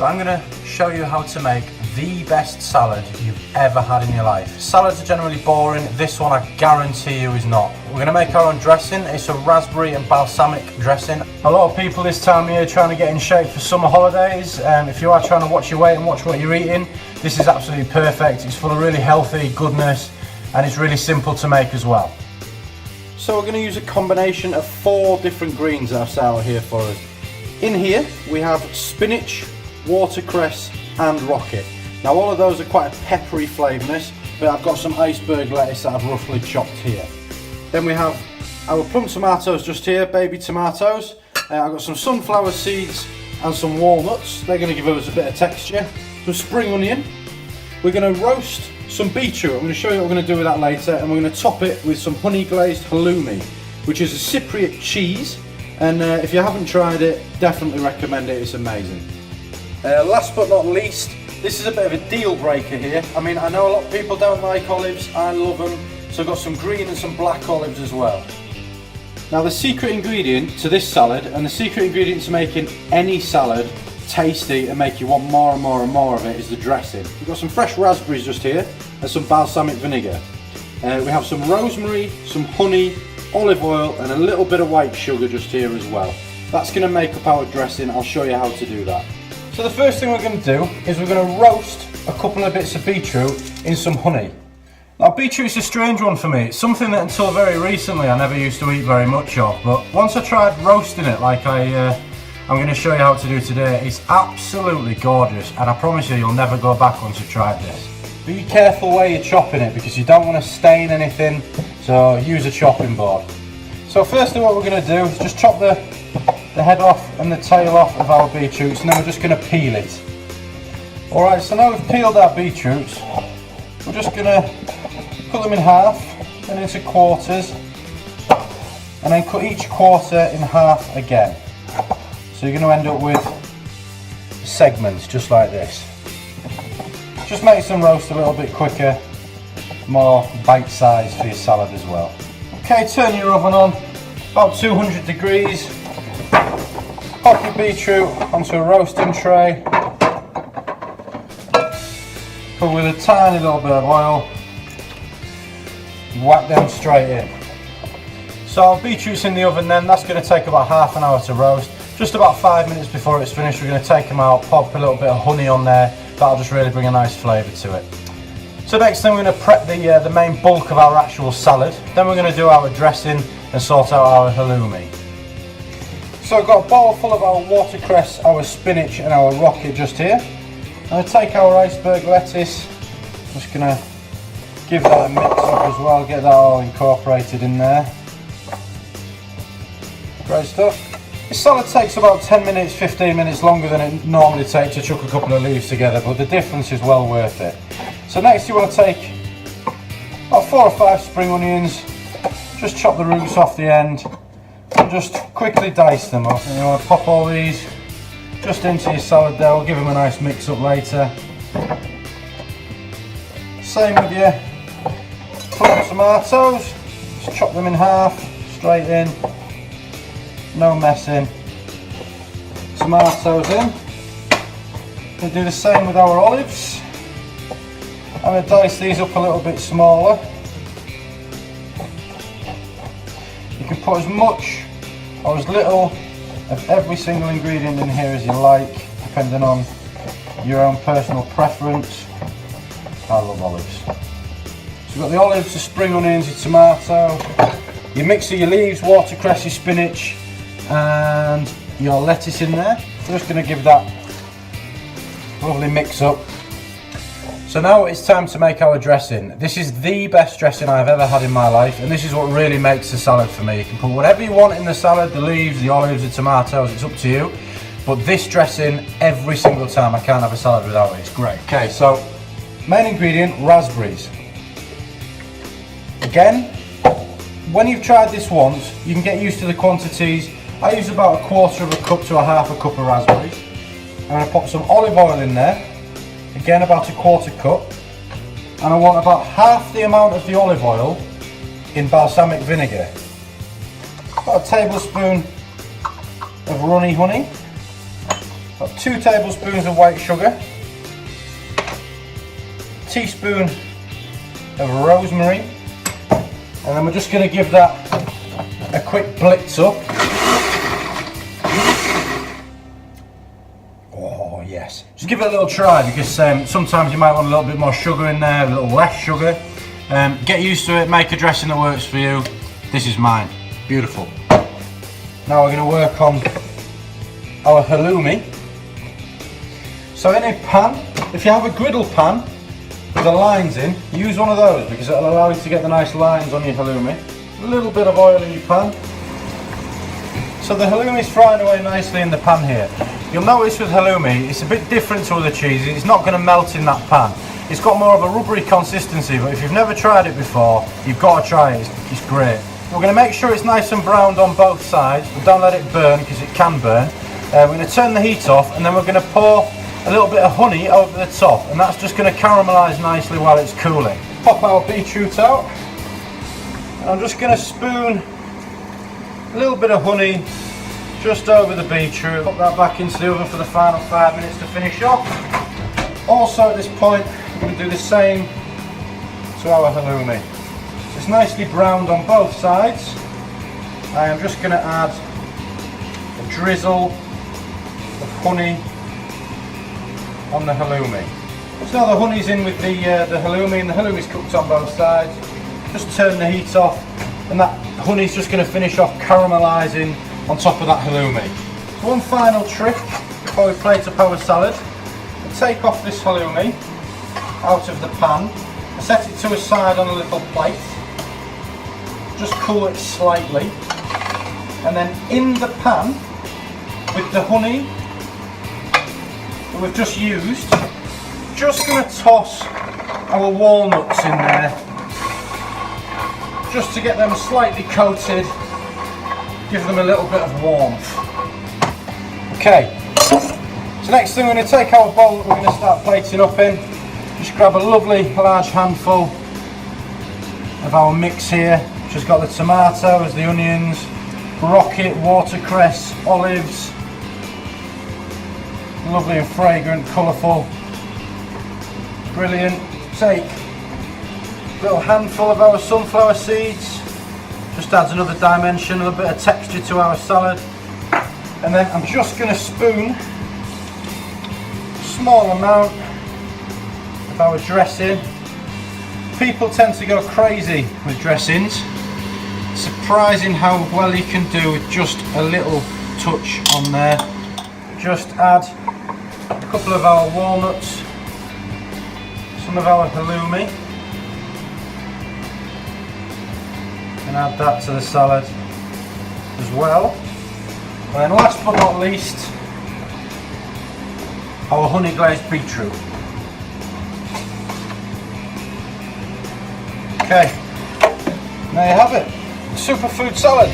So I'm going to show you how to make the best salad you've ever had in your life. Salads are generally boring, this one I guarantee you is not. We're going to make our own dressing. It's a raspberry and balsamic dressing. A lot of people this time of year trying to get in shape for summer holidays. If you are trying to watch your weight and watch what you're eating, this is absolutely perfect. It's full of really healthy goodness and it's really simple to make as well. So we're going to use a combination of 4 different greens that I've set out here for us. In here we have spinach, watercress and rocket. Now all of those are quite a peppery flavourness, but I've got some iceberg lettuce that I've roughly chopped here. Then we have our plum tomatoes just here, baby tomatoes. I've got some sunflower seeds and some walnuts. They're going to give us a bit of texture. Some spring onion. We're going to roast some beetroot. I'm going to show you what we're going to do with that later, and we're going to top it with some honey glazed Halloumi, which is a Cypriot cheese, and if you haven't tried it, definitely recommend it, it's amazing. Last but not least, this is a bit of a deal breaker here. I mean, I know a lot of people don't like olives, I love them, so I've got some green and some black olives as well. Now the secret ingredient to this salad, and the secret ingredient to making any salad tasty and make you want more and more and more of it, is the dressing. We've got some fresh raspberries just here and some balsamic vinegar. We have some rosemary, some honey, olive oil and a little bit of white sugar just here as well. That's going to make up our dressing. I'll show you how to do that. So the first thing we're going to do is we're going to roast a couple of bits of beetroot in some honey. Now beetroot's a strange one for me. It's something that until very recently I never used to eat very much of, but once I tried roasting it like I'm going to show you how to do today, it's absolutely gorgeous and I promise you you'll never go back once you've tried this. Be careful where you're chopping it because you don't want to stain anything, so use a chopping board. So firstly what we're going to do is just chop the head off and the tail off of our beetroots, and then we're just going to peel it. Alright, so now we've peeled our beetroots, we're just going to cut them in half and into quarters, and then cut each quarter in half again. So you're going to end up with segments just like this. Just makes them roast a little bit quicker, more bite size for your salad as well. Okay, turn your oven on, about 200 degrees. Pop your beetroot onto a roasting tray. Cover with a tiny little bit of oil. Whack them straight in. So our beetroot's in the oven then, that's going to take about half an hour to roast. Just about 5 minutes before it's finished, we're going to take them out, pop a little bit of honey on there. That'll just really bring a nice flavour to it. So next thing we're going to prep the main bulk of our actual salad. Then we're going to do our dressing and sort out our halloumi. So I've got a bowl full of our watercress, our spinach and our rocket just here. I'm going to take our iceberg lettuce, just going to give that a mix up as well, get that all incorporated in there. Great stuff. This salad takes about 10 minutes, 15 minutes longer than it normally takes to chuck a couple of leaves together, but the difference is well worth it. So next you want to take about 4 or 5 spring onions, just chop the roots off the end and just quickly dice them up. And you want to pop all these just into your salad there, we'll give them a nice mix up later. Same with your plum tomatoes, just chop them in half, straight in. No messing. Tomatoes in. We'll do the same with our olives. I'm going to dice these up a little bit smaller. You can put as much or as little of every single ingredient in here as you like, depending on your own personal preference. I love olives. So you've got the olives, the spring onions, your tomato, your mix of your leaves, watercress, your spinach, and your lettuce in there. So just going to give that lovely mix up. So now it's time to make our dressing. This is the best dressing I've ever had in my life, and this is what really makes the salad for me. You can put whatever you want in the salad, the leaves, the olives, the tomatoes, it's up to you. But this dressing, every single time, I can't have a salad without it, it's great. Okay, so main ingredient, raspberries. Again, when you've tried this once, you can get used to the quantities. I use about 1/4 of a cup to a 1/2 cup of raspberries. I'm going to pop some olive oil in there, again about 1/4 cup, and I want about half the amount of the olive oil in balsamic vinegar. About a tablespoon of runny honey, Got 2 tablespoons of white sugar, a teaspoon of rosemary, and then we're just going to give that a quick blitz up. Oh yes, just give it a little try, because sometimes you might want a little bit more sugar in there, a little less sugar. Get used to it, make a dressing that works for you. This is mine, beautiful. Now we're going to work on our halloumi. So in a pan, if you have a griddle pan with the lines in, use one of those, because it'll allow you to get the nice lines on your halloumi. A little bit of oil in your pan. So the halloumi's frying away nicely in the pan here. You'll notice with halloumi, it's a bit different to other cheeses. It's not going to melt in that pan. It's got more of a rubbery consistency, but if you've never tried it before, you've got to try it. It's great. We're going to make sure it's nice and browned on both sides, but don't let it burn, because it can burn. We're going to turn the heat off, and then we're going to pour a little bit of honey over the top, and that's just going to caramelise nicely while it's cooling. Pop our beetroot out, and I'm just going to spoon a little bit of honey just over the beetroot. Put that back into the oven for the final 5 minutes to finish off. Also at this point, we're going to do the same to our halloumi. So it's nicely browned on both sides. I am just going to add a drizzle of honey on the halloumi. So now the honey's in with the halloumi, and the halloumi's cooked on both sides. Just turn the heat off, and that honey's just going to finish off caramelising on top of that halloumi. So one final trick before we plate up our salad. We'll take off this halloumi out of the pan, set it to a side on a little plate, just cool it slightly, and then in the pan with the honey that we've just used, just going to toss our walnuts in there, just to get them slightly coated, give them a little bit of warmth. Okay, so next thing we're going to take our bowl that we're going to start plating up in, just grab a lovely large handful of our mix here, which has got the tomatoes, the onions, rocket, watercress, olives, lovely and fragrant, colourful, brilliant. Take a little handful of our sunflower seeds, just adds another dimension, a little bit of texture to our salad. And then I'm just going to spoon a small amount of our dressing. People tend to go crazy with dressings. Surprising how well you can do with just a little touch on there. Just add a couple of our walnuts, some of our halloumi, and add that to the salad as well. And then last but not least, our honey glazed beetroot. Okay, there you have it. Superfood salad.